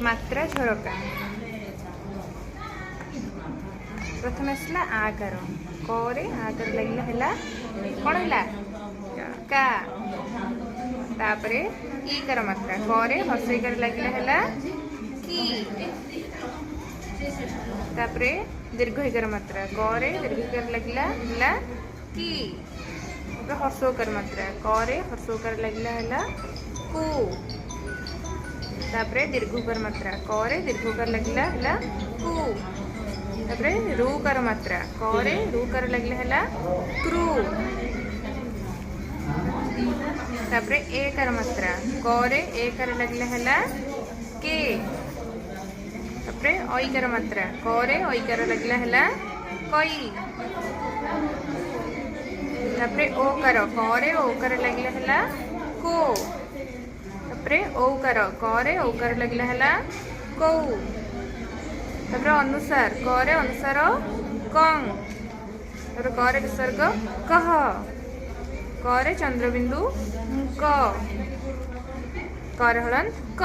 मात्रा झरका प्रथम आसला आकार करे आकार लगे है कौन है का तापरे ईकार मात्रा करे हर्षईकार लगे है की तापरे दीर्घईकार मात्रा करे दीर्घईकार लगे है की हर्षोकार मात्रा करे हर्षोकार लगे है कु तापरे दीर्घकार मात्रा करे दीर्घकार लगे है कु तापरे रुकार मात्रा करे रुकार लगे है क्रू तापरे एकार मात्रा करे एकार लगे है के तापरे ऐकार मात्रा करे ऐकार लगे है कई तापरे ओकार करे ओकार लगे है को तापरे औकार करे औकार लगे है कौ तापरे अनुसार करे अनुसार कं तापरे करे विसर्ग कह करे चंद्रबिंदु क करे हलन क।